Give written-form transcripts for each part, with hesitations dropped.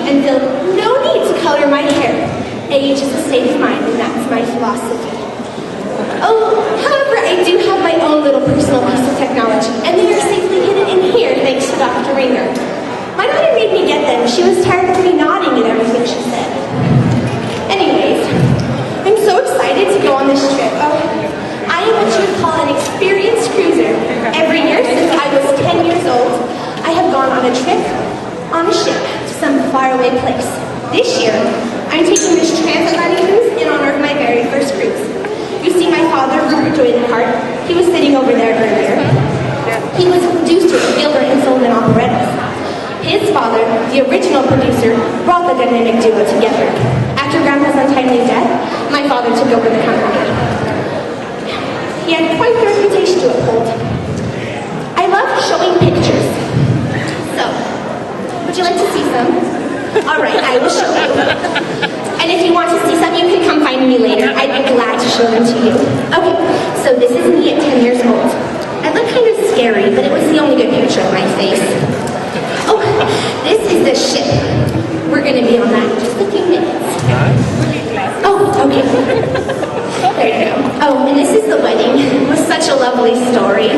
and feel no need to color my hair. Age is a state of mind, and that's my philosophy. Oh, however, I do have my own little personal piece of technology, and they are safely hidden in here thanks to Dr. Ringer. My mother made me get them. She was tired of me nodding at everything she said. Anyways, I'm so excited to go on this trip. Oh, I am what you would call an experienced cruiser. Every year since I was 10 years old, I have gone on a trip on a ship to some faraway place. This year, I'm taking this transatlantic cruise in honor of my very first cruise. You see my father, Rupert Doyden-Hart, he was sitting over there earlier. He was a producer of Gilbert and Sullivan operettas. His father, the original producer, brought the dynamic duo together. After Grandpa's untimely death, my father took over the company. He had quite the reputation to uphold. I love showing pictures. So, would you like to see some? All right, I will show you. And if you want to see some, you can come find me later. I'd be glad to show them to you. Okay, so this is me at 10 years old. I look kind of scary, but it was the only good picture of my face. Oh, this is the ship. We're going to be on that in just a few minutes. Oh, okay. There you go. Oh, and this is the wedding. It was such a lovely story.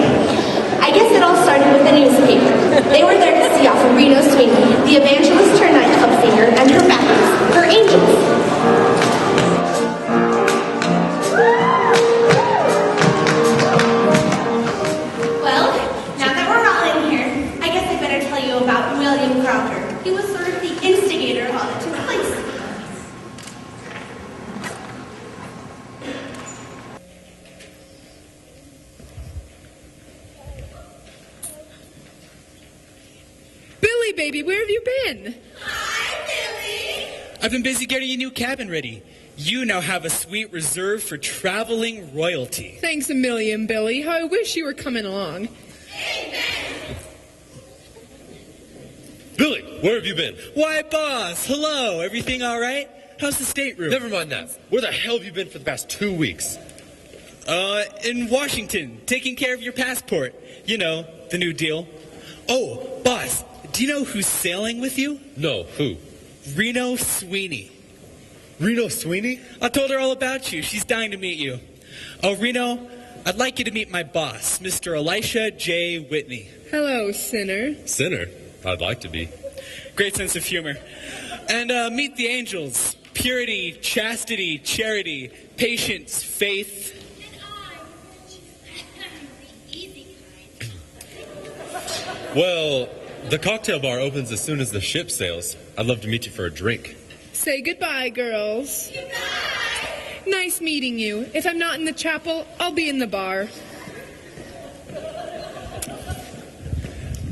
I guess it all started with a newspaper. They were there to see off Reno Sweeney, the evangelist turned nightclub singer, and her backers, her angels. Well, now that we're all in here, I guess I better tell you about William Crowder. He was sort of the instigator of all that took place. Billy, baby, where have you been? Hi, Billy. I've been busy getting your new cabin ready. You now have a suite reserved for traveling royalty. Thanks a million, Billy. How I wish you were coming along. Amen. Billy, where have you been? Why, boss, hello. Everything all right? How's the stateroom? Never mind that. Where the hell have you been for the past 2 weeks? In Washington, taking care of your passport. You know, the new deal. Oh, boss, do you know who's sailing with you? No, who? Reno Sweeney. Reno Sweeney? I told her all about you. She's dying to meet you. Oh, Reno, I'd like you to meet my boss, Mr. Elisha J. Whitney. Hello, sinner. Sinner? I'd like to be. Great sense of humor. And meet the angels. Purity, chastity, charity, patience, faith. Well, the cocktail bar opens as soon as the ship sails. I'd love to meet you for a drink. Say goodbye, girls. Goodbye. Nice meeting you. If I'm not in the chapel, I'll be in the bar.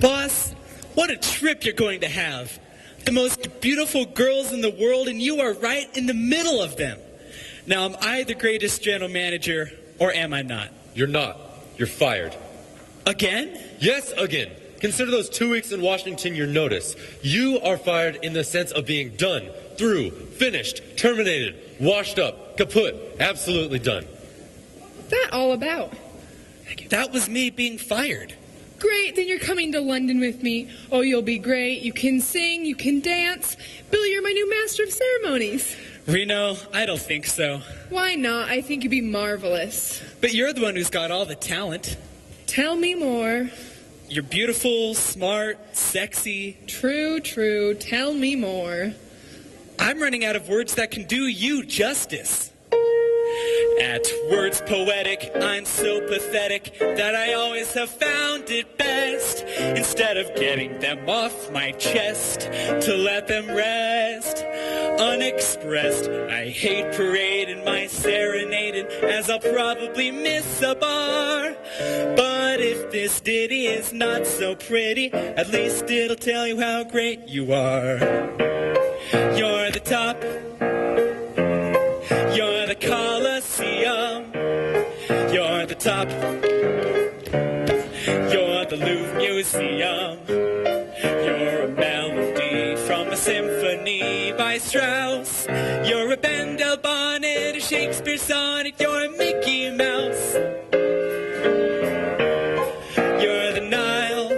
Boss, what a trip you're going to have. The most beautiful girls in the world, and you are right in the middle of them. Now, am I the greatest general manager, or am I not? You're not. You're fired. Again? Yes, again. Consider those 2 weeks in Washington your notice. You are fired in the sense of being done, through, finished, terminated, washed up, kaput, absolutely done. What's that all about? That was me being fired. Great, then you're coming to London with me. Oh, you'll be great. You can sing, you can dance. Billy, you're my new master of ceremonies. Reno, I don't think so. Why not? I think you'd be marvelous. But you're the one who's got all the talent. Tell me more. You're beautiful, smart, sexy. True, true. Tell me more. I'm running out of words that can do you justice. At words poetic, I'm so pathetic that I always have found it best, instead of getting them off my chest, to let them rest unexpressed. I hate parading my serenading, as I'll probably miss a bar. But if this ditty is not so pretty, at least it'll tell you how great you are. You're the top. You're the Colosseum. You're the top. You're the Louvre Museum. You're a melody from a symphony by Strauss. You're a Bendel bonnet, a Shakespeare sonnet. You're a Mickey Mouse. You're the Nile.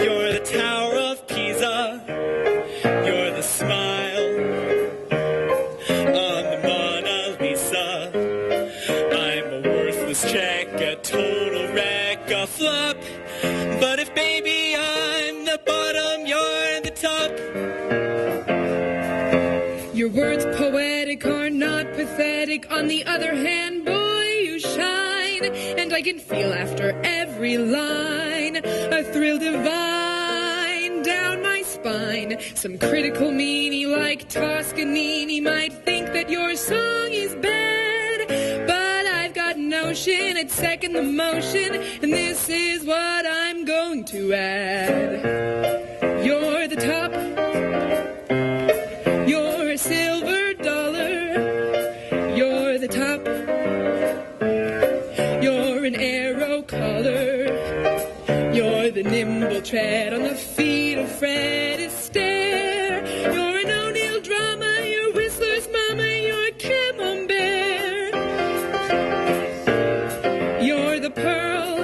You're the Tower of Pisa. Your words poetic are not pathetic. On the other hand, boy, you shine. And I can feel after every line a thrill divine down my spine. Some critical meanie like Toscanini might think that your song is bad, but I've got notion, it's second the motion, and this is what I'm going to add. You're the top, you're a silver dollar, you're the top, you're an arrow collar, you're the nimble tread on the feet of Fred Astaire, you're an O'Neill drama, you're Whistler's mama, you're a camembert, you're the pearl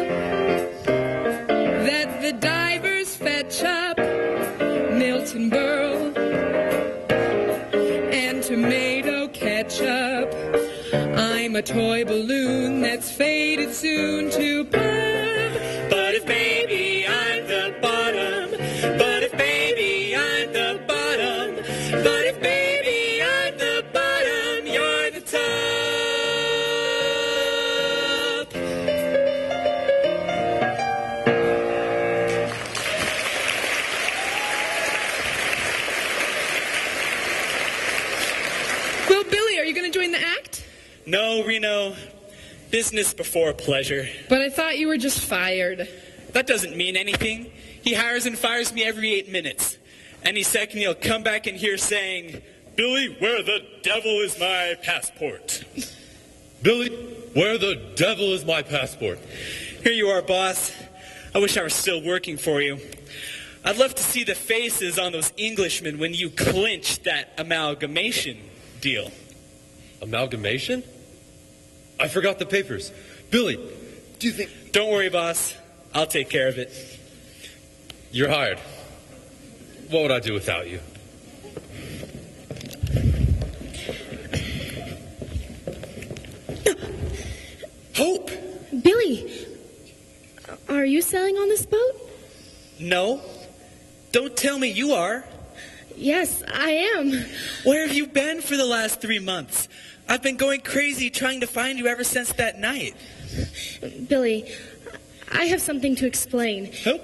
that the divers fetch up, Milton Berle, and tomato ketchup. I'm a toy balloon that's faded soon to pop. But if baby I'm the bottom, but if baby I'm the bottom, but if baby I'm the bottom, you're the top. Well, Billy, are you going to join the act? No, Reno. Business before pleasure. But I thought you were just fired. That doesn't mean anything. He hires and fires me every 8 minutes. Any second he'll come back in here saying, Billy, where the devil is my passport? Billy, where the devil is my passport? Here you are, boss. I wish I were still working for you. I'd love to see the faces on those Englishmen when you clinched that amalgamation deal. Amalgamation? I forgot the papers. Billy, do you think... Don't worry, boss. I'll take care of it. You're hired. What would I do without you? Hope! Billy, are you sailing on this boat? No. Don't tell me you are. Yes, I am. Where have you been for the last 3 months? I've been going crazy trying to find you ever since that night. Billy, I have something to explain. Oh,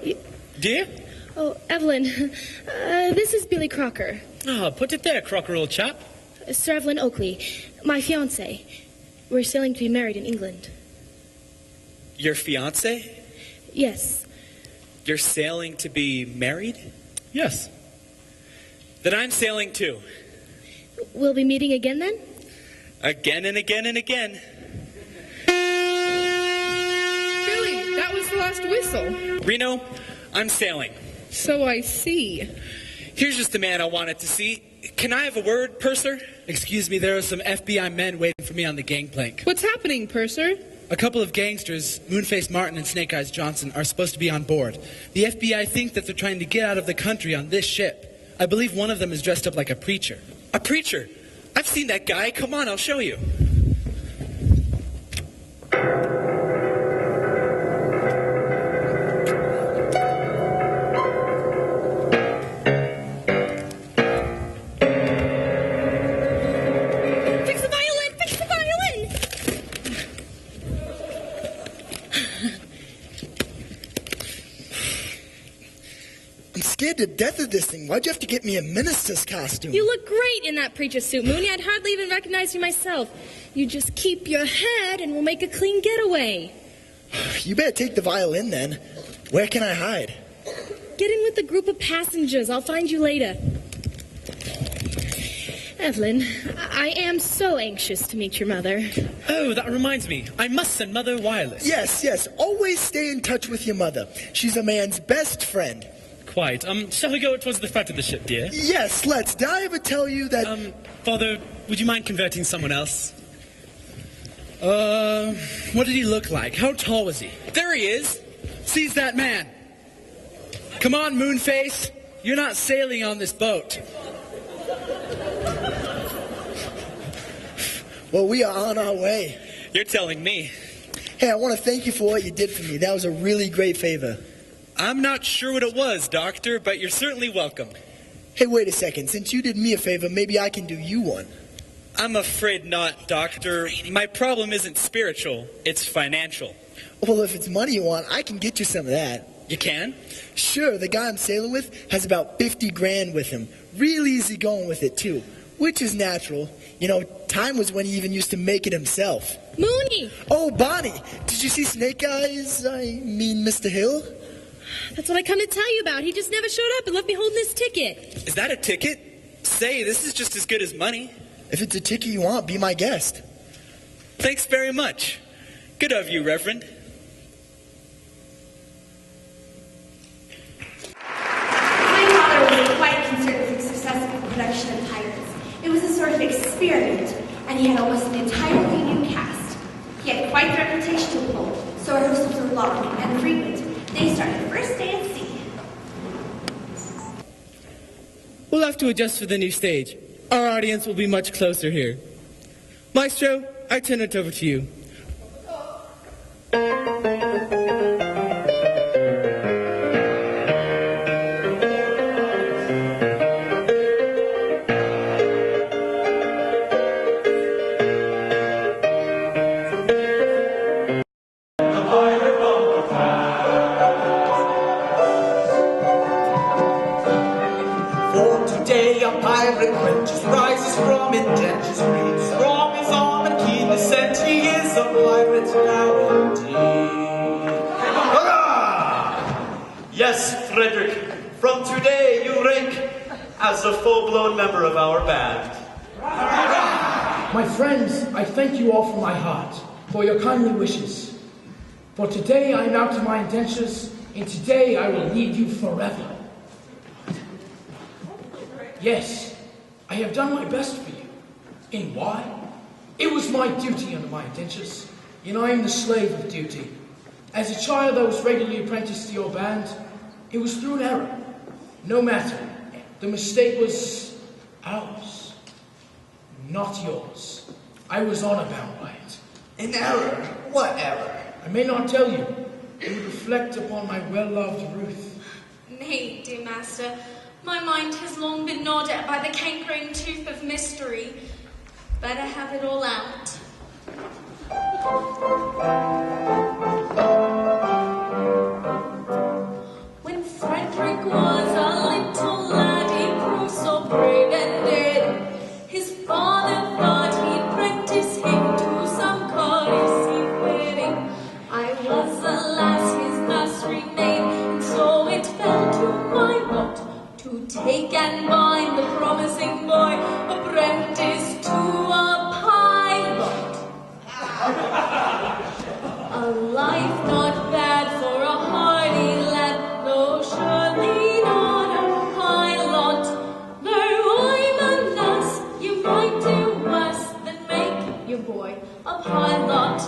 do you? Oh, Evelyn, this is Billy Crocker. Oh, put it there, Crocker, old chap. Sir Evelyn Oakley, my fiancé. We're sailing to be married in England. Your fiancé? Yes. You're sailing to be married? Yes. Then I'm sailing too. We'll be meeting again then? Again and again and again. Billy, that was the last whistle. Reno, I'm sailing. So I see. Here's just the man I wanted to see. Can I have a word, Purser? Excuse me, there are some FBI men waiting for me on the gangplank. What's happening, Purser? A couple of gangsters, Moonface Martin and Snake Eyes Johnson, are supposed to be on board. The FBI think that they're trying to get out of the country on this ship. I believe one of them is dressed up like a preacher. A preacher? I've seen that guy. Come on, I'll show you. Fix the violin! Fix the violin! I'm scared to death of this thing. Why'd you have to get me a minister's costume? You look great in that preacher suit, Mooney. I'd hardly even recognize you myself. You just keep your head and we'll make a clean getaway. You better take the violin then. Where can I hide? Get in with the group of passengers. I'll find you later. Evelyn, I am so anxious to meet your mother. Oh, that reminds me. I must send Mother wireless. Yes. Always stay in touch with your mother. She's a man's best friend. Quite. Shall we go towards the front of the ship, dear? Yes, let's. Did I ever tell you that... Father, would you mind converting someone else? What did he look like? How tall was he? There he is. Seize that man. Come on, Moonface. You're not sailing on this boat. Well, we are on our way. You're telling me. Hey, I want to thank you for what you did for me. That was a really great favor. I'm not sure what it was, Doctor, but you're certainly welcome. Hey, wait a second. Since you did me a favor, maybe I can do you one. I'm afraid not, Doctor. My problem isn't spiritual, it's financial. Well, if it's money you want, I can get you some of that. You can? Sure, the guy I'm sailing with has about 50 grand with him. Real easy going with it, too. Which is natural. You know, time was when he even used to make it himself. Mooney! Oh, Bonnie! Did you see Snake Eyes? I mean, Mr. Hill? That's what I come to tell you about. He just never showed up and left me holding this ticket. Is that a ticket? Say, this is just as good as money. If it's a ticket you want, be my guest. Thanks very much. Good of you, Reverend. My father was quite concerned with the successful production of Pirates. It was a sort of experiment, and he had almost an entirely new cast. He had quite the reputation to uphold, so rehearsals were long and frequent. They started first day at sea. We'll have to adjust for the new stage. Our audience will be much closer here. Maestro, I turn it over to you. Rises from indentures, reads from his arm and keen descent. He is a pirate now indeed. Hurrah! Yes, Frederick, from today you rank as a full-blown member of our band. My friends, I thank you all from my heart for your kindly wishes. For today I am out to my indentures, and today I will need you forever. Yes, I have done my best for you. And why? It was my duty under my indentures, and I am the slave of duty. As a child I was regularly apprenticed to your band. It was through an error. No matter. The mistake was ours, not yours. I was honor bound by it. An error? What error? I may not tell you. It would reflect upon my well-loved Ruth. Nay, dear master. My mind has long been gnawed at by the cankering tooth of mystery. Better have it all out. When Frederick was a little lad, he grew so brave and dead. His father thought he'd prentice him to some courtesy wedding. I was, alas, his nursery maid, and so it fell to my lot to take and bind the promising boy, apprentice to a pilot. A life not bad for a hardy lad, though surely not a pilot. Though I'm a lass, you might do worse than make your boy a pilot.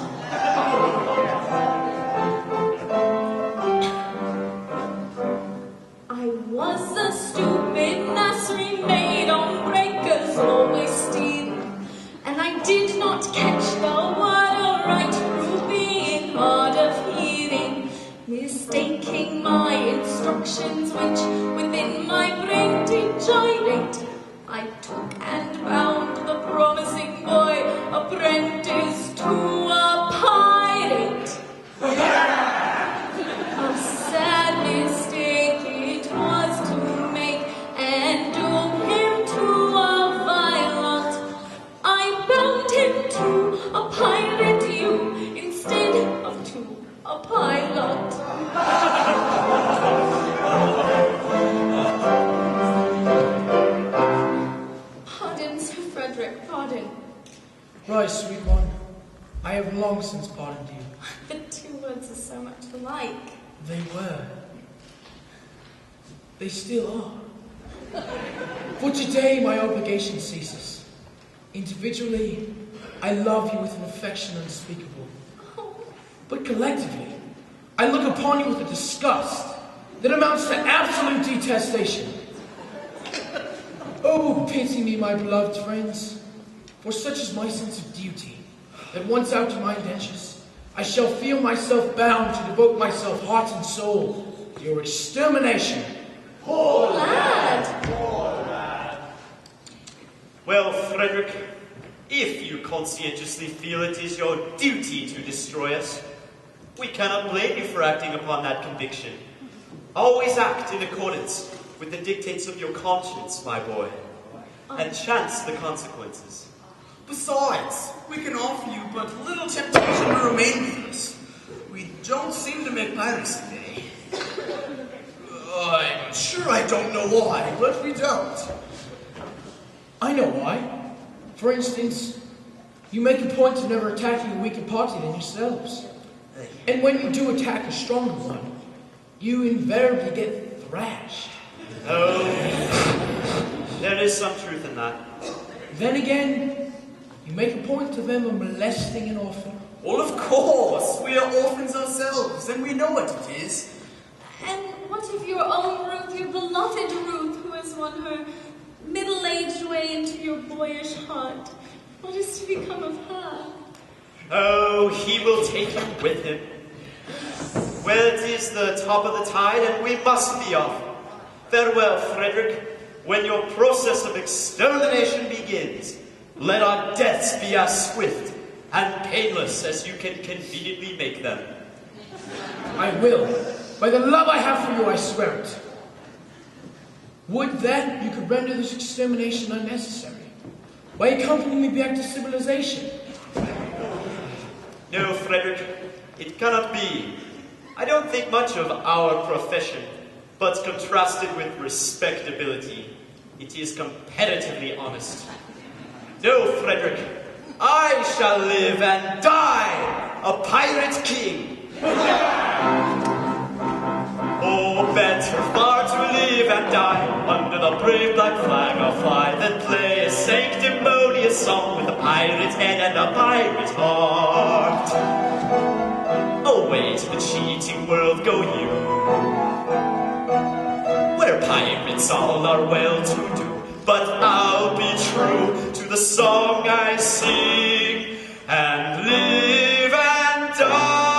I was a stupid nursery maid on breakers always steering, and I did not catch the word aright through being hard of hearing, mistaking my instructions which within my brain did gyrate. I took and bound the promising boy apprentice to a pirate. A sad mistake it was to make and doom him to a violent. I bound him to a pirate you instead of to a pilot. Pardon, Sir Frederick, pardon. Right, sweet one. I have long since pardoned you. The two words are so much alike. They were. They still are. For today, my obligation ceases. Individually, I love you with an affection unspeakable. But collectively, I look upon you with a disgust that amounts to absolute detestation. Oh, pity me, my beloved friends, for such is my sense of duty, that once out to my indentures, I shall feel myself bound to devote myself heart and soul to your extermination. Poor lad! Well, Frederick, if you conscientiously feel it is your duty to destroy us, we cannot blame you for acting upon that conviction. Always act in accordance with the dictates of your conscience, my boy, and chance the consequences. Besides, we can offer you but little temptation to remain with us. We don't seem to make pirates today. I'm sure I don't know why, but we don't. I know why. For instance, you make a point of never attacking a weaker party than yourselves. And when you do attack a stronger one, you invariably get thrashed. Oh, there is some truth in that. Then again, you make a point of them molesting an orphan. Well, of course. We are orphans ourselves, and we know what it is. And what of your own Ruth, your beloved Ruth, who has won her middle-aged way into your boyish heart? What is to become of her? Oh, he will take you with him. Well, it is the top of the tide, and we must be off. Farewell, Frederick. When your process of extermination begins, let our deaths be as swift and painless as you can conveniently make them. I will. By the love I have for you, I swear it. Would that you could render this extermination unnecessary by accompanying me back to civilization. No, Frederick, it cannot be. I don't think much of our profession, but contrasted with respectability, it is competitively honest. No, Frederick, I shall live and die a pirate king. Oh, better far to live and die under the brave black flag of fly than play a sanctimonious song with a pirate's head and a pirate's heart. Away to the cheating world go you, where pirates all are well to do, but I'll be true to the song I sing and live and die.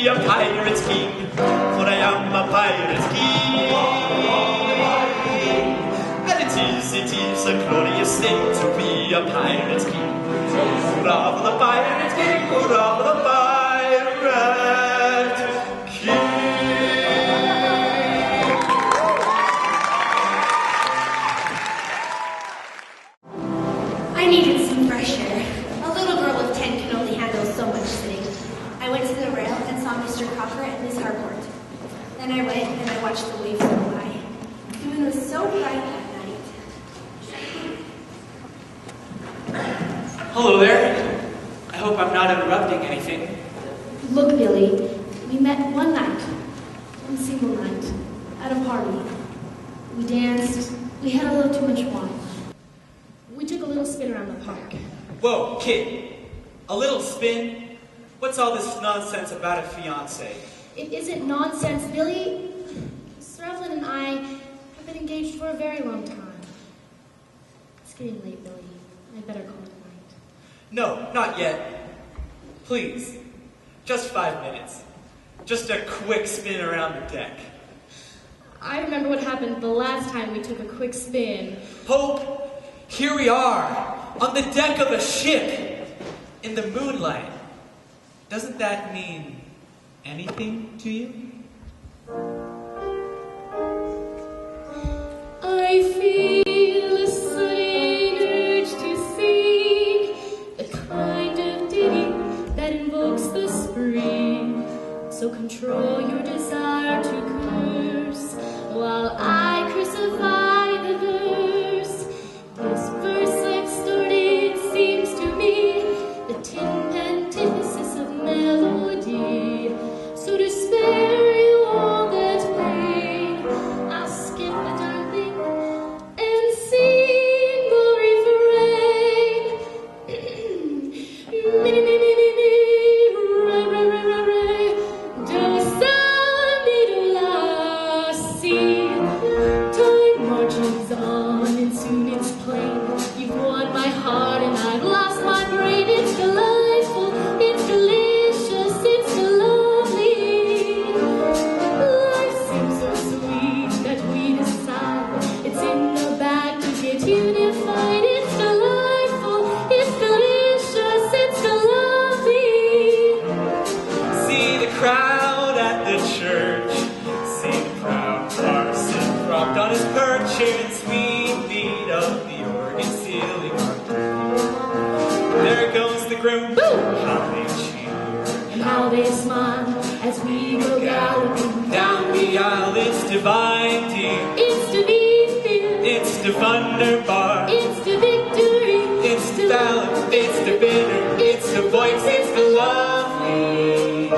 A pirate's king, for I am a pirate's king. And it is a glorious thing to be a pirate's king. Hurrah for the pirate's king, hurrah for the pirate king. I needed some fresh air. A little girl of 10 can only handle so much sitting. I went to the rail and saw Mr. Crocker and Miss Harcourt. Then I went and I watched the waves go by. The moon was so bright that night. Hello there. I hope I'm not interrupting anything. Look, Billy, we met one night, one single night, at a party. We danced, we had a little too much wine. We took a little spin around the park. Whoa, kid. A little spin? What's all this nonsense about a fiancé? It isn't nonsense, Billy. Sir Evelyn and I have been engaged for a very long time. It's getting late, Billy. I'd better call it a night. No, not yet. Please. Just 5 minutes. Just a quick spin around the deck. I remember what happened the last time we took a quick spin. Pope, here we are, on the deck of a ship, in the moonlight. Doesn't that mean anything to you? I feel a sudden urge to sing the kind of ditty that invokes the spring. So control your desire to curse while I crucify the verse. This verse I've started seems to me the tin antithesis of melody. So to spare divine deed. It's the fear. It's the wunderbar. It's the victory. It's the balance. It's the bitter. It's the voice. It's the lovely.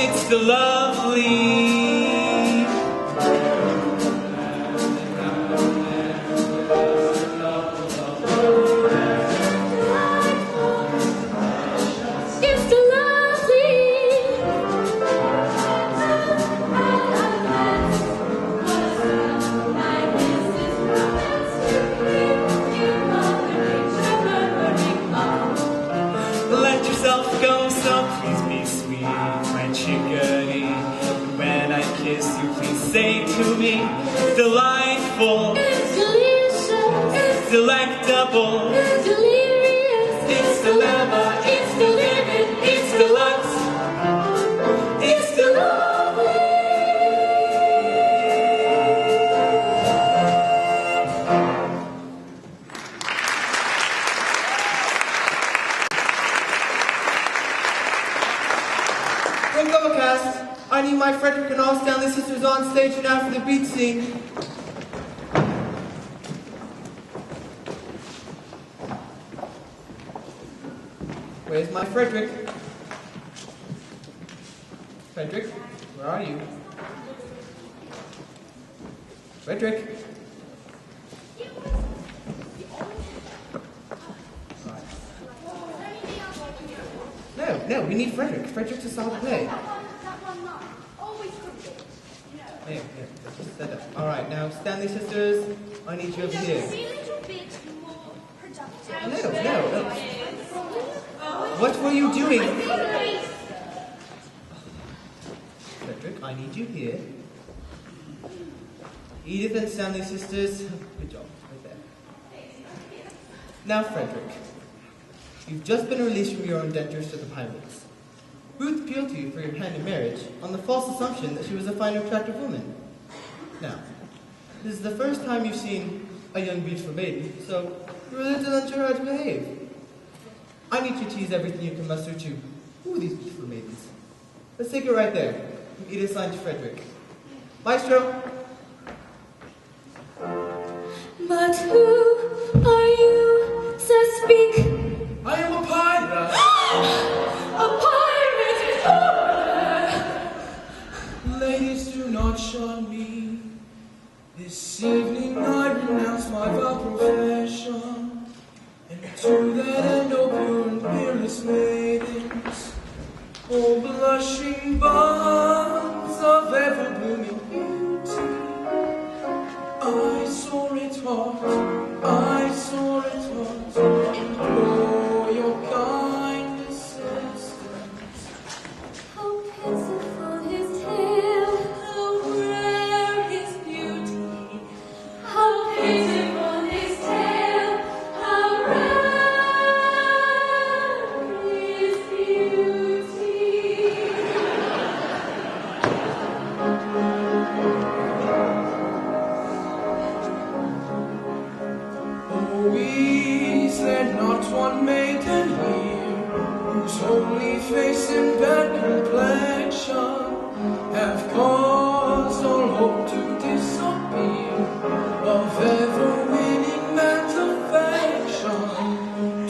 It's the lovely. Let yourself go, so please be sweet, my chickadee. When I kiss you, please say to me, delightful, It's delicious. it's delectable, It's delirious. it's dilemma, it's delivered, it's deluxe, it's the lovely. Quick overcast. I need my Frederick and all Stanley sisters on stage now for the beat scene. Where's my Frederick? Frederick, where are you? Frederick? No, we need Frederick. Frederick's a solid play. Here, just set up. All right, now Stanley sisters, I need you over here. No. What were you doing? Frederick, I need you here. Edith and Stanley sisters, good job, right there. Now, Frederick, you've just been released from your indentures to the pirates. Ruth appealed to you for your hand in marriage on the false assumption that she was a fine, attractive woman. Now, this is the first time you've seen a young, beautiful maiden, so you're a little unsure how to behave. I need you to tease everything you can muster to. Who are these beautiful maidens? Let's take it right there. From Edith's line to Frederick. Maestro! But who are you, so speak? I am a pirate. A pirate! Ladies, do not shun me. This evening I renounce my vow profession, and to that end, O pure and peerless maidens, O blushing buds of ever-blooming beauty, I saw it hot, implore your kind assistance. How pitiful his tale, how rare his beauty. How pitiful his tale, how rare his beauty. Oh, is there not one maiden here, whose homely face and bad complexion have caused all hope to disappear of ever winning man's affection?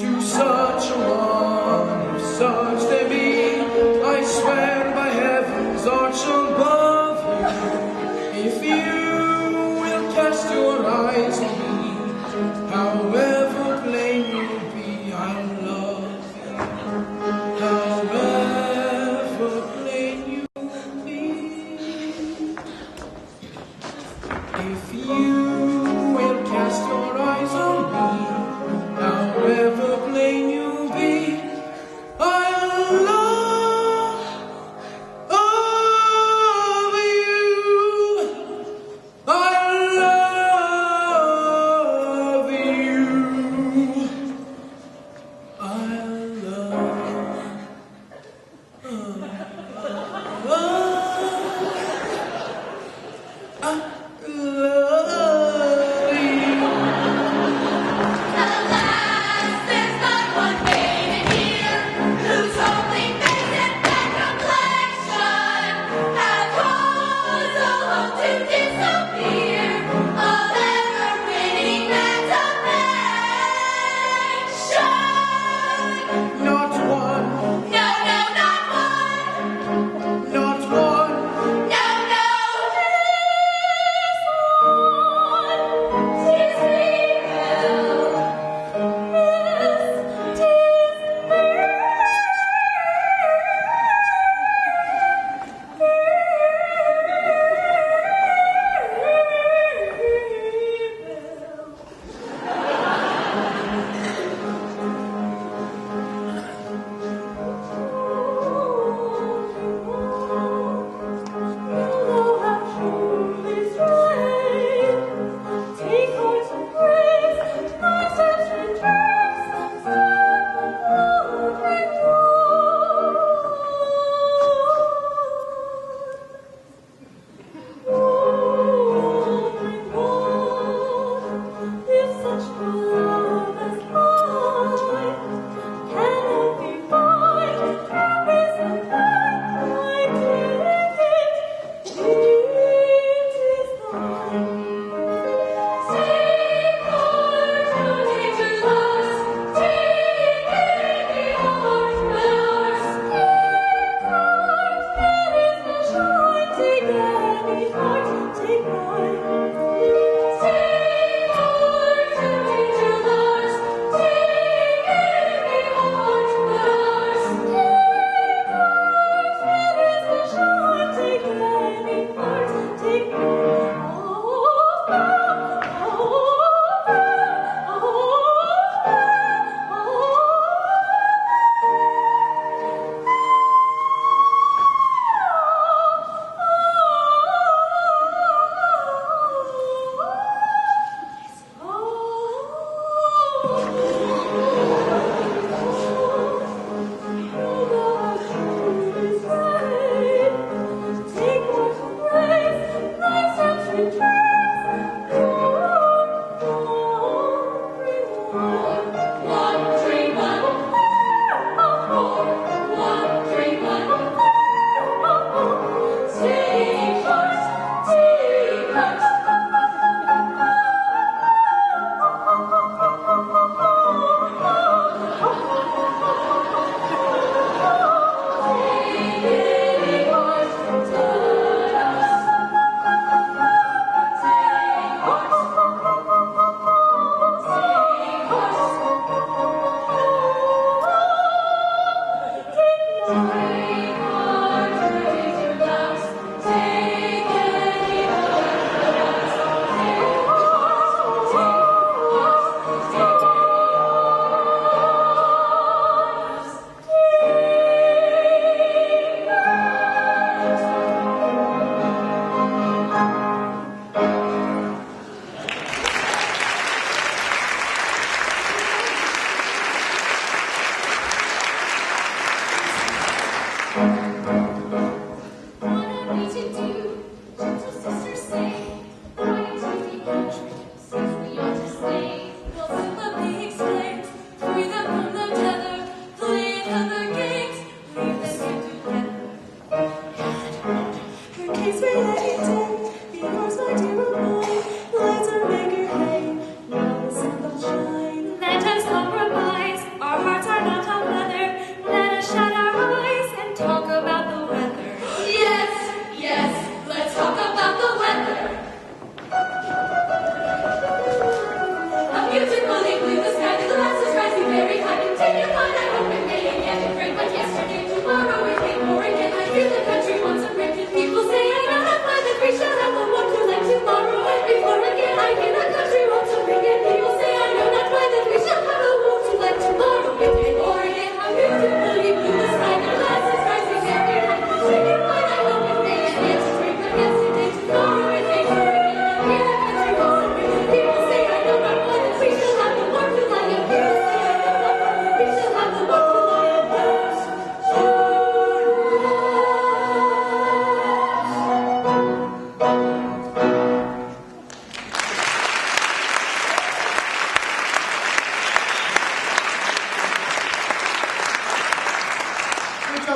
To such a one, if such there be, I swear by heaven's arch above you, if you will cast your eyes on me, however plain you be, I love you. However plain you be, if you will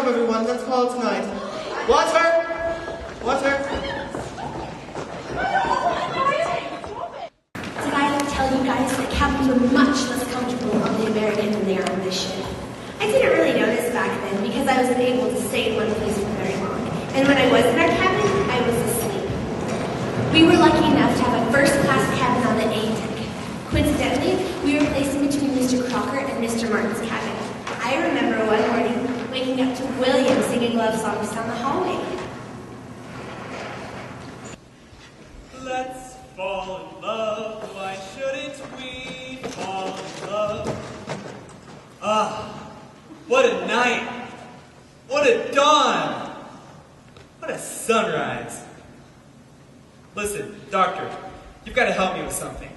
job, everyone. Let's call it tonight. Water! Water! Did I ever tell you guys that cabins were much less comfortable on the American than they are on this ship? I didn't really notice back then because I wasn't able to stay in one place for very long. And when I was in our cabin, I was asleep. We were lucky enough to have a first-class cabin on the A deck. Coincidentally, we were placed in between Mr. Crocker and Mr. Martin's cabin. I remember one morning waking up to William singing love songs down the hallway. Let's fall in love, why shouldn't we fall in love? Ah, what a night! What a dawn! What a sunrise! Listen, doctor, you've got to help me with something.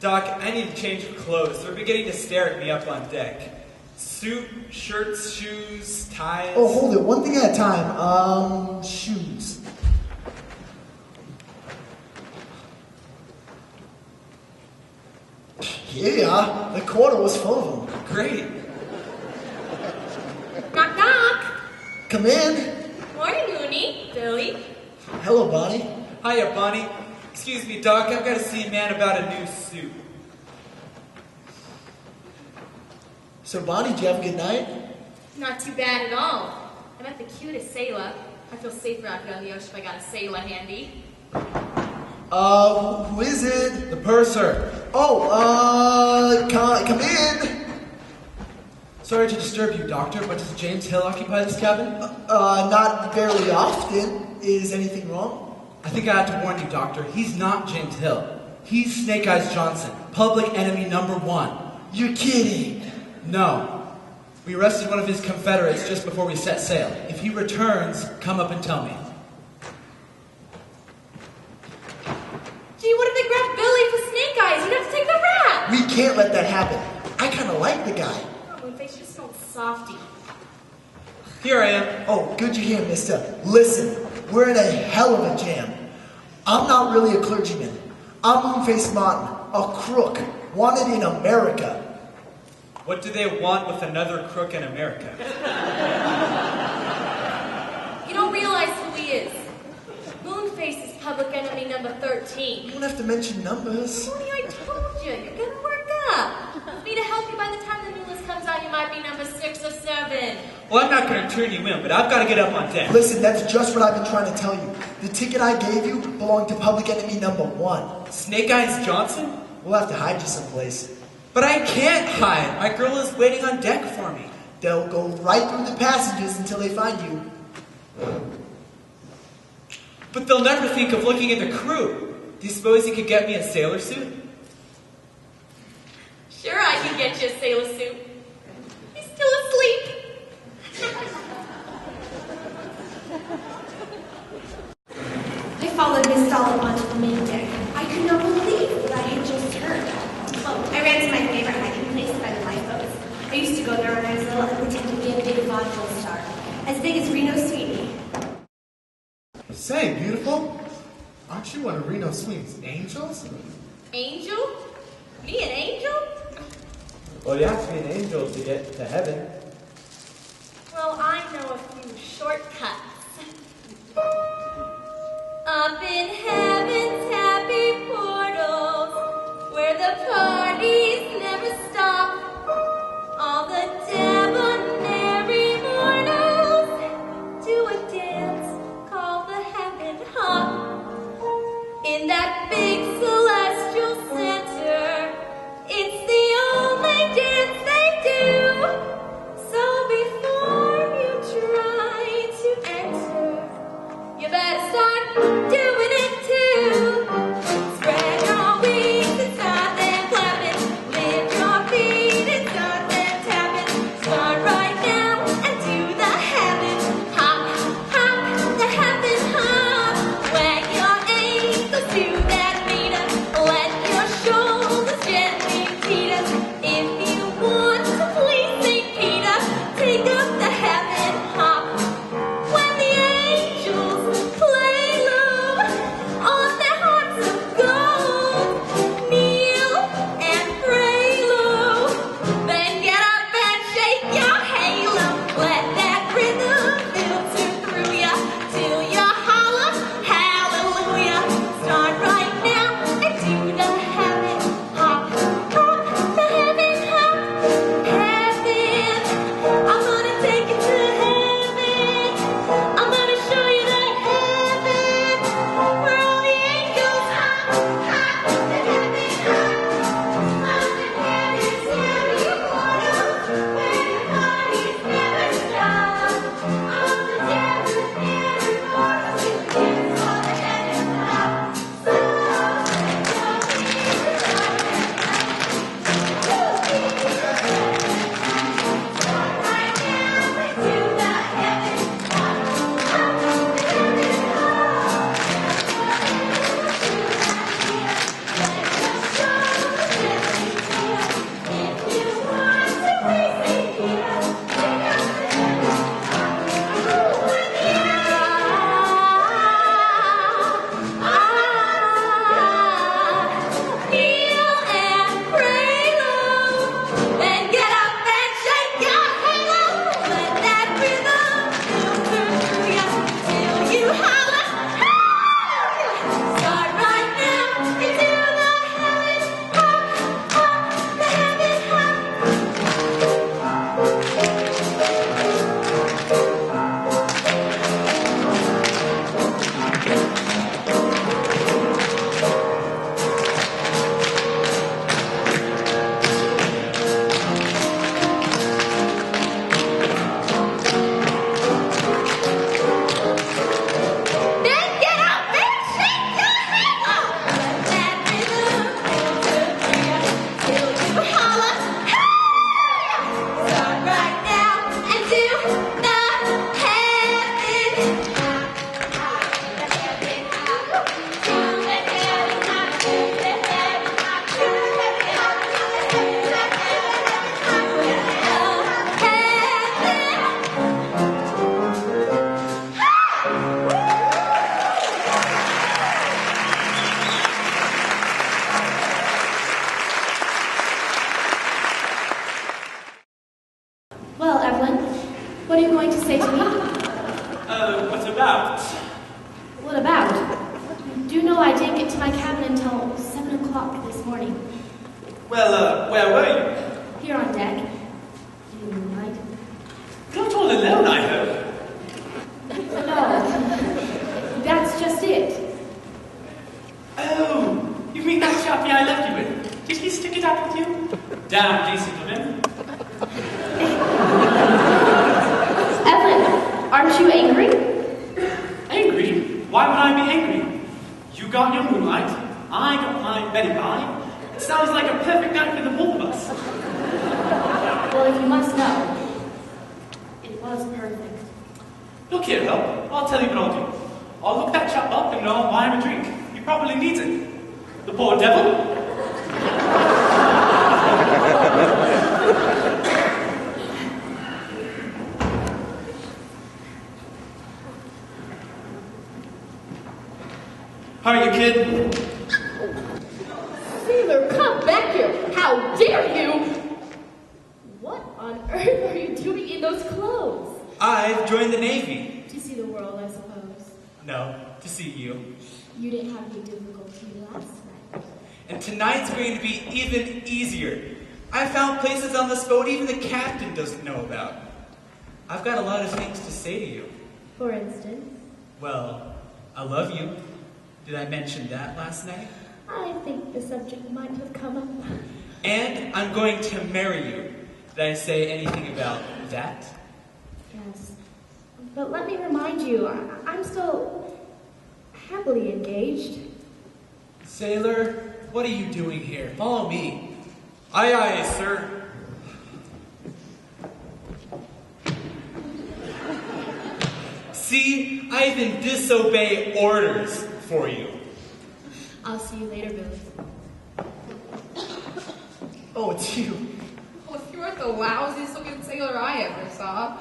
Doc, I need to change clothes. They're beginning to stare at me up on deck. Suit, shirts, shoes, ties. Oh, hold it. One thing at a time. Shoes. Yeah, the quarter was full of them. Great. Knock, knock. Come in. Morning, Mooney. Billy. Hello, Bonnie. Hiya, Bonnie. Excuse me, Doc, I've got to see a man about a new suit. So, Bonnie, did you have a good night? Not too bad at all. I met the cutest sailor. I feel safer out here on the ocean if I got a sailor handy. Who is it? The purser. Oh, come in. Sorry to disturb you, Doctor, but does James Hill occupy this cabin? Not very often. Is anything wrong? I think I have to warn you, Doctor. He's not James Hill. He's Snake Eyes Johnson, public enemy #1. You're kidding. No. We arrested one of his Confederates just before we set sail. If he returns, come up and tell me. Gee, what if they grab Billy for Snake Eyes? You'd have to take the rap. We can't let that happen. I kind of like the guy. Oh, Moonface, you're so softy. Here I am. Oh, good you here, mister. Listen, we're in a hell of a jam. I'm not really a clergyman. I'm Moonface Martin, a crook, wanted in America. What do they want with another crook in America? You don't realize who he is. Moonface is public enemy #13. You don't have to mention numbers. Mooney, I told you, you're gonna work up. With me to help you by the time the new list comes out, you might be number 6 or 7. Well, I'm not going to turn you in, but I've got to get up on deck. Listen, that's just what I've been trying to tell you. The ticket I gave you belonged to public enemy #1. Snake Eyes Johnson? We'll have to hide you someplace. But I can't hide. My girl is waiting on deck for me. They'll go right through the passages until they find you. But they'll never think of looking at the crew. Do you suppose you could get me a sailor suit? Sure, I can get you a sailor suit. He's still asleep. I followed Miss Dollop onto the main deck. I could not believe what I had just heard. Oh, I ran to my favorite hiding place by the lifeboats. I used to go there when I was little and pretend to be a big vaudeville star, as big as Reno Sweetie. Say, beautiful, aren't you one of Reno Sweetie's angels? Angel? Me an angel? Well, you have to be an angel to get to heaven. Well, I know a few shortcuts. Up in heaven's happy portals, where the parties never stop, all the debonair mortals do a dance called the heaven hop. In that big celestial center, it's the only dance they do. So before you try to enter, you better start doing it too. Spread your wings inside, then clap What are you going to say to me? What about? What about? Do you know I didn't get to my cabin until 7 o'clock this morning? Well, where were you? Here on deck. In the moonlight. Not all alone, I hope. No. That's just it. Oh, you mean that chappie I left you with? Did he stick it up with you? Damn decent of him. Evelyn, aren't you angry? Angry? Why would I be angry? You got your moonlight, I got my Betty Pie. It sounds like a perfect night for the both of us. Well, if you must know, it was perfect. Look here, Help. I'll tell you what I'll do. I'll look that chap up and I'll buy him a drink. He probably needs it. The poor devil. How are you, kid? Sailor, come back here! How dare you! What on earth are you doing in those clothes? I've joined the Navy. To see the world, I suppose. No, to see you. You didn't have any difficulty last night. And tonight's going to be even easier. I found places on this boat even the captain doesn't know about. I've got a lot of things to say to you. For instance? Well, I love you. Did I mention that last night? I think the subject might have come up. And I'm going to marry you. Did I say anything about that? Yes. But let me remind you, I'm still happily engaged. Sailor, what are you doing here? Follow me. Aye, aye, sir. See, I even disobey orders for you. I'll see you later, Billy. Oh, it's you. Well, you're the lousiest looking sailor I ever saw.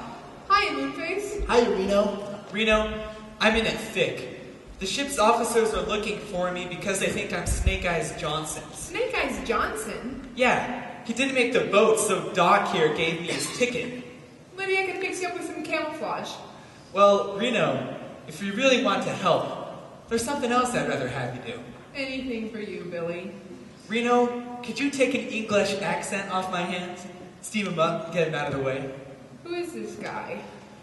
Hiya, Moonface. Hi, Reno. Reno, I'm in it thick. The ship's officers are looking for me because they think I'm Snake Eyes Johnson. Snake Eyes Johnson? Yeah, he didn't make the boat, so Doc here gave me his ticket. Maybe I can fix you up with some camouflage. Well, Reno, if you really want to help, there's something else I'd rather have you do. Anything for you, Billy. Reno, could you take an English accent off my hands? Steam him up, get him out of the way. Who is this guy?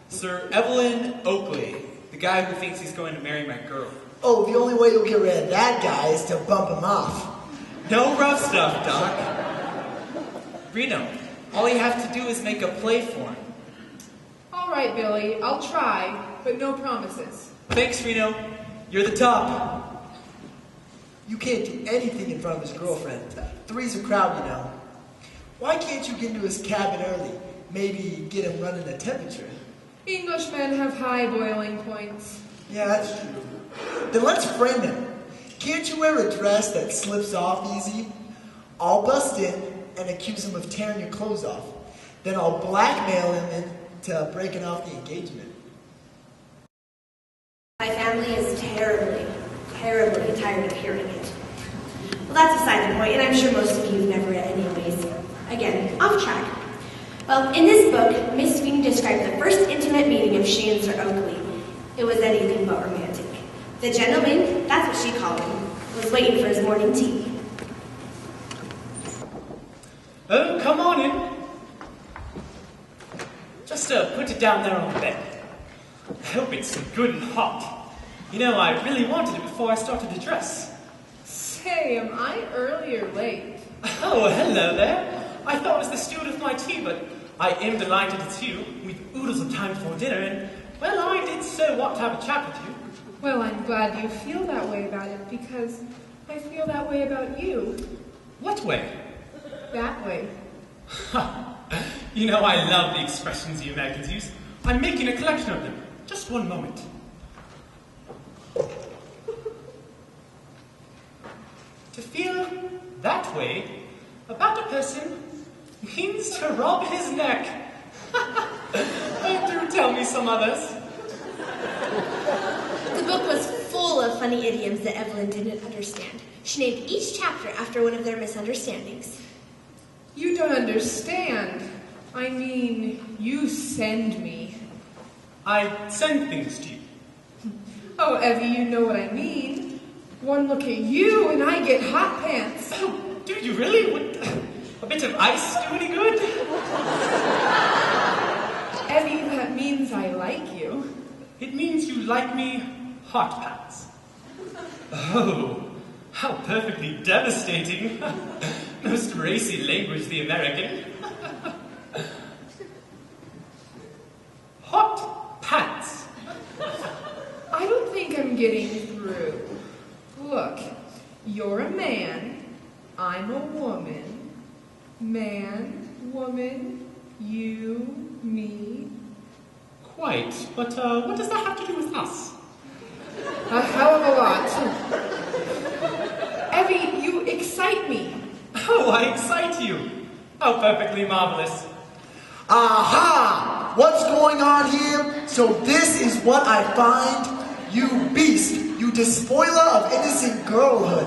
Sir Evelyn Oakley, the guy who thinks he's going to marry my girl. Oh, the only way you'll get rid of that guy is to bump him off. No rough stuff, Doc. Reno, all you have to do is make a play for him. All right, Billy, I'll try, but no promises. Thanks, Reno. You're the top. You can't do anything in front of his girlfriend. Three's a crowd, you know. Why can't you get into his cabin early? Maybe get him running a temperature. Englishmen have high boiling points. Yeah, that's true. Then let's friend him. Can't you wear a dress that slips off easy? I'll bust in and accuse him of tearing your clothes off. Then I'll blackmail him into breaking off the engagement. My family is terribly tired of hearing it. Well, that's beside the point, and I'm sure most of you have never read it anyways. Again, off track. Well, in this book, Miss Sweeney described the first intimate meeting of she and Sir Oakley. It was anything but romantic. The gentleman, that's what she called him, was waiting for his morning tea. Oh, come on in. Just put it down there on the bed. I hope it's good and hot. You know, I really wanted it before I started to dress. Say, am I early or late? Oh, hello there. I thought it was the steward of my tea, but I am delighted it's you. We've oodles of time before dinner, and, well, I did so want to have a chat with you. Well, I'm glad you feel that way about it, because I feel that way about you. What way? That way. You know, I love the expressions you Americans use. I'm making a collection of them. Just one moment. To feel that way about a person means to rob his neck. Oh, do tell me some others. The book was full of funny idioms that Evelyn didn't understand. She named each chapter after one of their misunderstandings. You don't understand. I mean, you send me. I send things to you. Oh, Evie, you know what I mean. One look at you and I get hot pants. Oh, do you really? Would a bit of ice do any good? Evie, that means I like you. It means you like me hot pants. Oh, how perfectly devastating. Most racy language, the American. Hot pants. I don't think I'm getting through. Look, you're a man, I'm a woman. Man, woman, you, me. Quite, but what does that have to do with us? A hell of a lot. Evie, you excite me. Oh, I excite you. How perfectly marvelous. Aha! What's going on here? So this is what I find? You beast, you despoiler of innocent girlhood.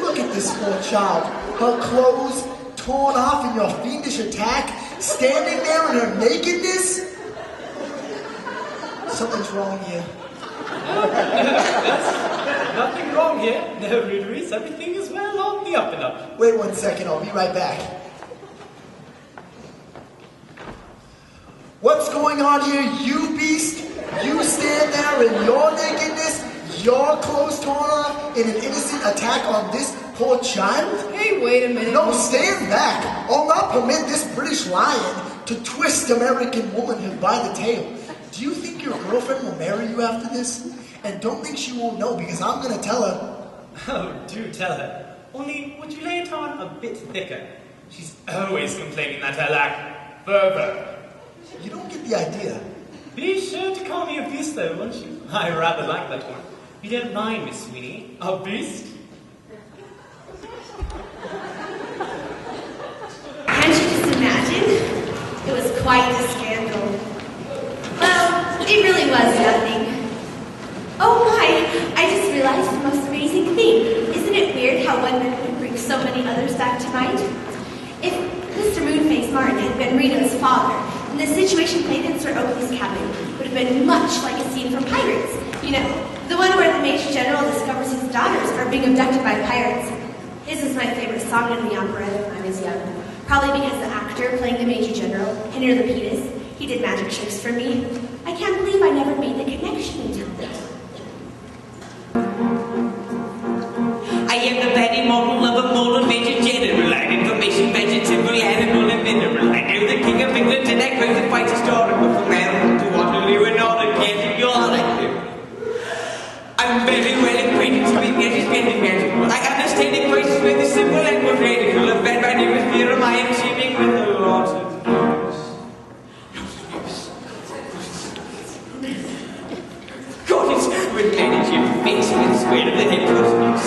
Look at this poor child. Her clothes torn off in your fiendish attack, standing there in her nakedness. Something's wrong here. There's nothing wrong here. No, Ruderies. Everything is well on the up and up. Wait 1 second, I'll be right back. What's going on here, you beast? You stand there in your nakedness, your clothes torn off, in an innocent attack on this poor child? Hey, wait a minute. No, stand back. I'll not permit this British lion to twist American womanhood by the tail. Do you think your girlfriend will marry you after this? And don't think she won't know, because I'm going to tell her. Oh, do tell her. Only, would you lay it on a bit thicker? She's always complaining that I lack fervor. You don't get the idea. Be sure to call me a beast, though, won't you? I rather like that one. You don't mind, Miss Sweeney? A beast? Can't you just imagine? It was quite a scandal. Well, it really was nothing. Oh my, I just realized the most amazing thing. Isn't it weird how one man can bring so many others back to mind? If Mr. Moonface Martin had been Rita's father, then the situation played in Sir Oakley's cabin would have been much like a scene from Pirates. You know, the one where the Major General discovers his daughters are being abducted by pirates. His is my favorite song in the opera when I was young. Probably because the actor playing the Major General, Henry Lapidus, he did magic tricks for me. I can't believe I never made the connection until now. I am the very model of a model major general. I'm information, vegetable, animal, and mineral. I know the King of England and I quote the fight historical from Rome to Waterloo and all again. You're all I do. I'm very well acquainted with English spending magical. I understand equations with the simple and more radical. I've been my name is theorem. I am teeming with a lot of God, it's with energy and face with the weight of the head cosmos.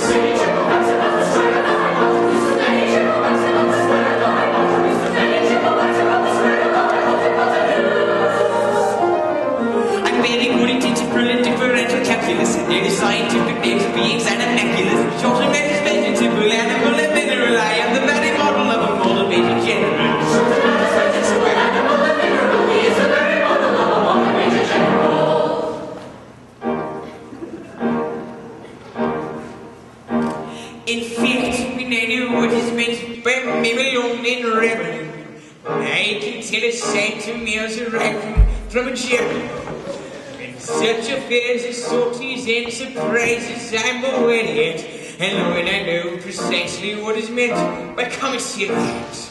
I'm very good at brilliant differential calculus and the scientific names of beings and immaculate. Short and very vegetable, animal, and mineral. I am the very model of a model major general. Animal and mineral, he is the very model of a model major general. In fact, we know what is meant by Babylon in revenue. I can tell a sight to meals arriving from a journey. In such affairs as sorties and surprises, I'm already at. And when I know precisely what is meant by commissariat.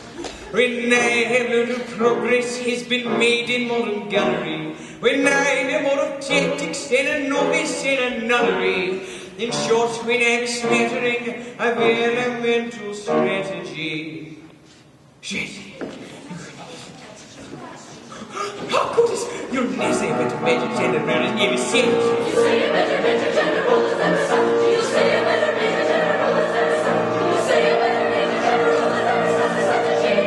When I have learned of progress has been made in modern gunnery. When I know more of tactics than a novice in a nunnery. In short, when I'm smattering of elemental strategy. Shit. How good is your essay about Major General is nearly said? You say a better Major General is never said. You say a better Major General is never said. You say a better Major General is never said.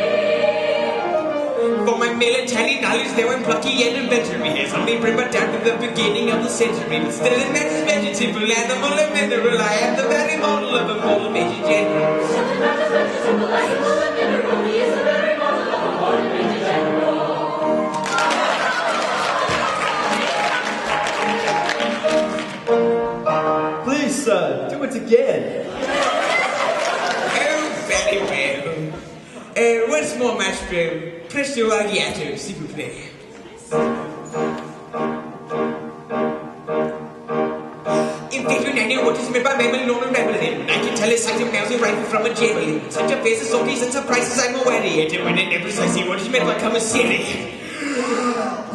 For my military knowledge, though I'm plucky and inventory, has only been but down to the beginning of the century. But still, in that vegetable, animal, and mineral, I am the very model of a model Major General. Still, in that vegetable, animal, and mineral, he is the very model of a model Major General. small maestro. Presto agiato, s'il vous plaît. In fact, when I know what is meant by memory, no rambling. I can tell a sight of nails and rifle from a javelin. Such a face of sorties and surprises I'm aware yet, and when I never see what is meant by come a silly.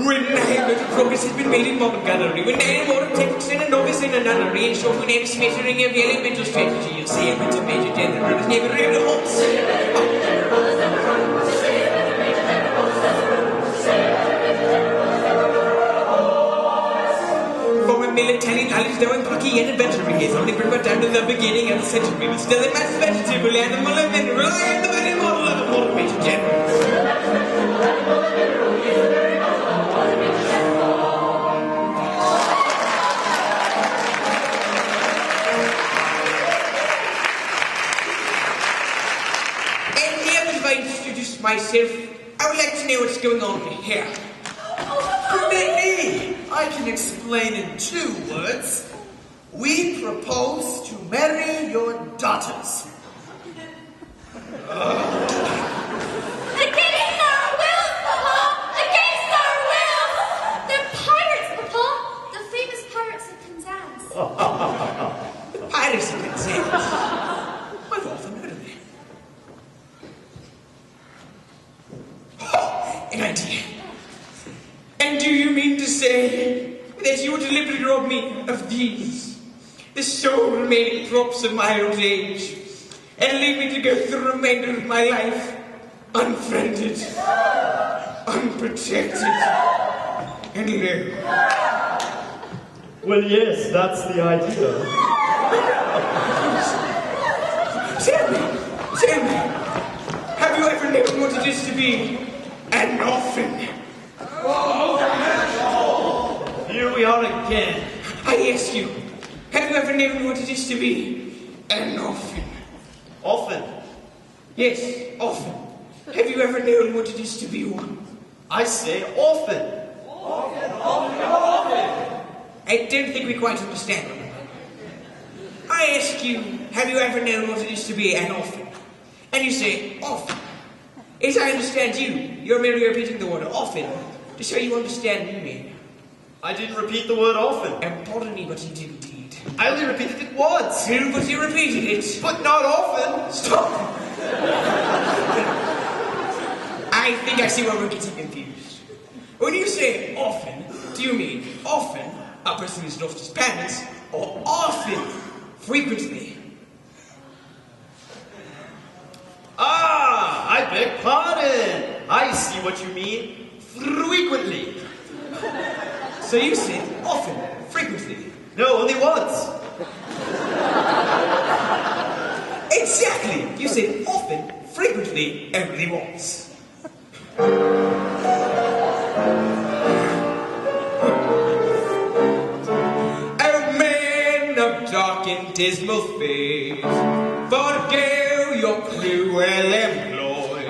When I have noted progress has been made in modern gallery, when I am more of techniques than a novice in a nunnery, in short, when I am smettering of elemental strategy, you'll see a bit of major general is never real holds. From a military knowledge, though I'm plucky and adventuring, is only bring me down to the beginning of the century, but still a mass vegetable, animal, and mineral. I am the very model of a modern major general. Myself, I would like to know what's going on here. Permit me! I can explain in 2 words. We propose to marry your daughters. Against our wills, Papa! Against our wills! They're pirates, Papa! The famous pirates of Penzance. The pirates of Penzance? I've often heard of them. An idea. And do you mean to say that you would deliberately rob me of these, the sole remaining props of my old age, and leave me to go through the remainder of my life unfriended, unprotected, and alone? Well, yes, that's the idea. Tell me, have you ever known what it is to be an orphan? Here we are again. I ask you, have you ever known what it is to be an orphan? Orphan? Yes, orphan. Have you ever known what it is to be one? I say orphan. I don't think we quite understand. I ask you, have you ever known what it is to be an orphan? And you say, orphan. As I understand you're merely repeating the word orphan to show you understand me. I didn't repeat the word orphan. And pardon me, but you did indeed. I only repeated it once. True, but you repeated it. But not often. Stop! I think I see where we're getting confused. When you say orphan, do you mean often a person who's lost his parents, or often, frequently? Ah, I beg pardon. I see what you mean. Frequently. So you said often, frequently? No, only once. Exactly. You said often, frequently, only once. Oh, man of dark and dismal face, forego your cruel employ,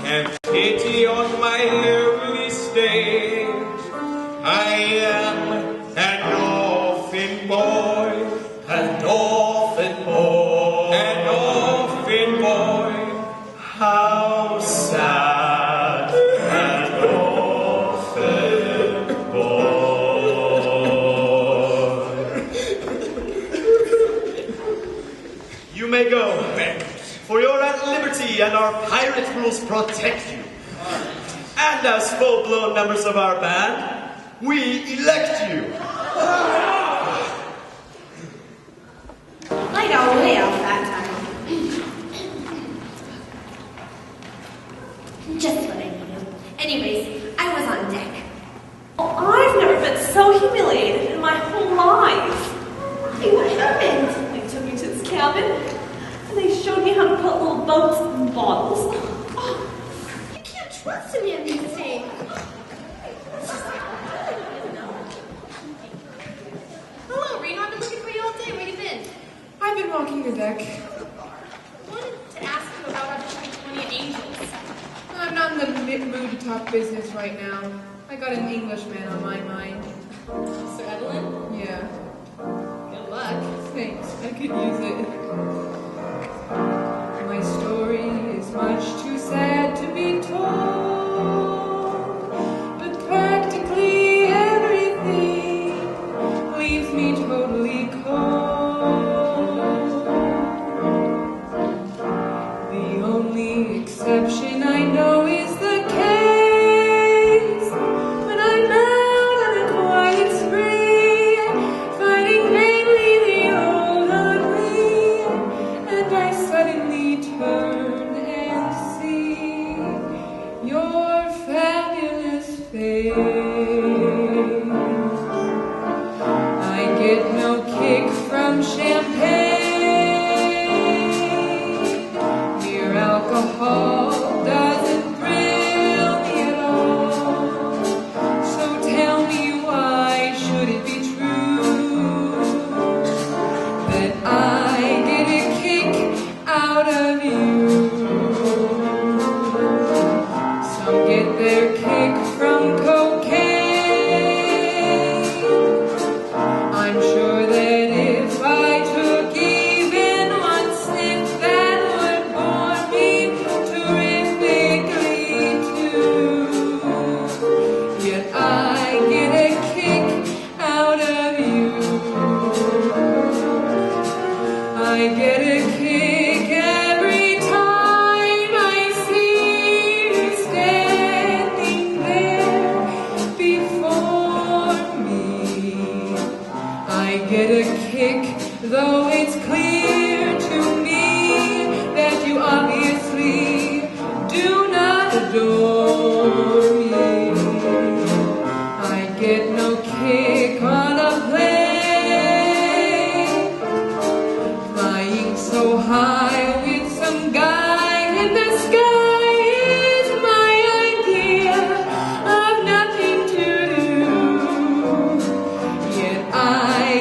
have pity on my lonely state. I am an orphan boy, an orphan boy, an orphan boy. How sad, an orphan boy. You may go, for you're at liberty and our pirate rules protect you. And as full-blown members of our band, we elect you. I got way off that time. Just what I needed. Anyways, I was on deck. Oh, I've never been so humiliated in my whole life. Hey, what happened? They took me to this cabin, and they showed me how to put little boats in bottles. Oh, you can't trust me in these things. Hello, Reno. I've been looking for you all day. Where you been? I've been walking the deck. I wanted to ask you about auditioning 20 Angels. I'm not in the mood to talk business right now. I got an Englishman on my mind. Sir Evelyn? Yeah. Good luck. Thanks. I could use it. My story is much too sad to be told, but practically everything leaves me totally cold. The only exception I know is the case when I'm out on a quiet spree, finding vainly the old ugly, and I suddenly turn and see your fabulous face. I get no kick from champagne. Mere alcohol doesn't thrill me at all. So tell me, why should it be true that I get a kick out of you? Some get their kick from cocaine. I'm sure that if I took even one sniff, that would bore me terrifically too. Yet I get a kick out of you. I get a kick every time I see you standing there before me. I get a kick, though it's clear to me that you obviously do not adore me. I get no kick on a plane, flying so high with some guy in the sky is my idea of nothing to do. Yet I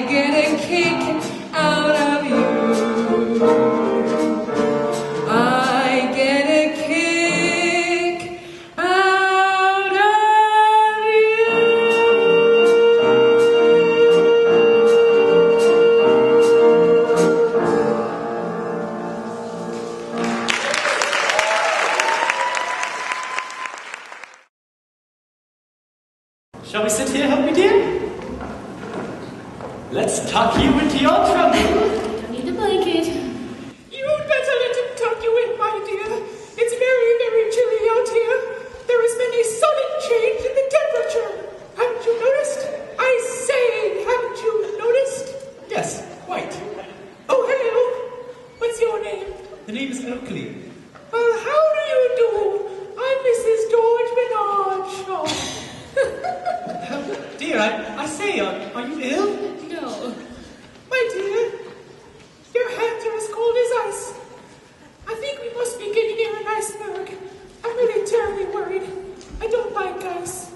get a kick out of you. I get a kick out of Shall we sit here, Help Me Dear? Let's tuck you into your trouble. I need a blanket. You'd better let him tuck you in, my dear. It's very, very chilly out here. There has been a sudden change in the temperature. Haven't you noticed? I say, haven't you noticed? Yes, quite. Oh, hello. What's your name? The name is Oakley. Well, how do you do? I'm Mrs. George Bernard Shaw. Dear, I say, are you ill? No. My dear, your hands are as cold as ice. I think we must be getting near an iceberg. I'm really terribly worried. I don't like ice.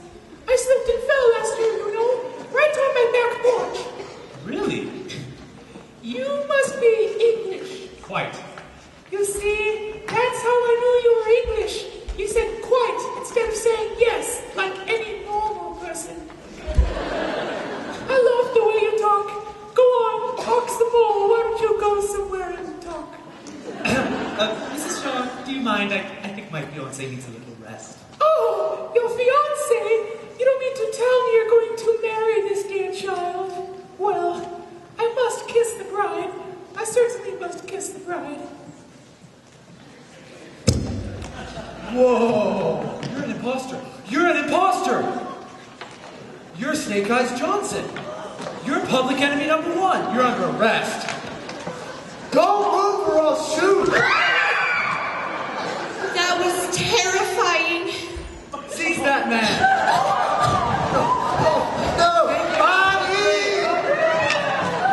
I slipped and fell last year, you know, right on my back porch. Really? You must be English. Quite. You see, that's how I knew you were English. You said quite instead of saying yes, like any normal person. I love the way you talk. Go on, talk some more. Why don't you go somewhere and talk? Mrs. Shaw, do you mind? I think my fiancé needs a little rest. Oh, your fiancé? You don't mean to tell me you're going to marry this dear child? Well, I must kiss the bride. I certainly must kiss the bride. Whoa! You're an imposter! You're an imposter! You're Snake Eyes Johnson! You're public enemy number 1! You're under arrest! Don't move or I'll shoot! That was terrifying. Seize that man! No!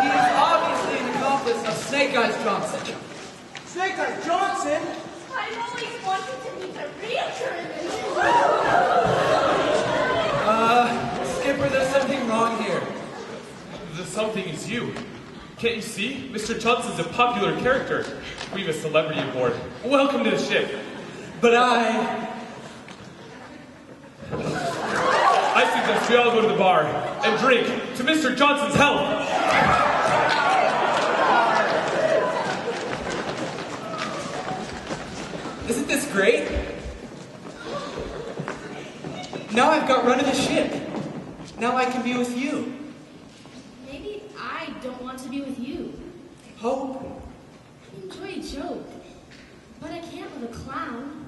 He is obviously an accomplice of Snake Eyes Johnson. Snake Eyes Johnson? I've always wanted to meet a real tournament. Skipper, there's something wrong here. The something is you. Can't you see? Mr. Johnson's a popular character. We have a celebrity aboard. Welcome to the ship. But I suggest we all go to the bar and drink to Mr. Johnson's health. Isn't this great? Now I've got run of the ship. Now I can be with you. Maybe I don't want to be with you. Hope. I enjoy a joke, but I can't with a clown.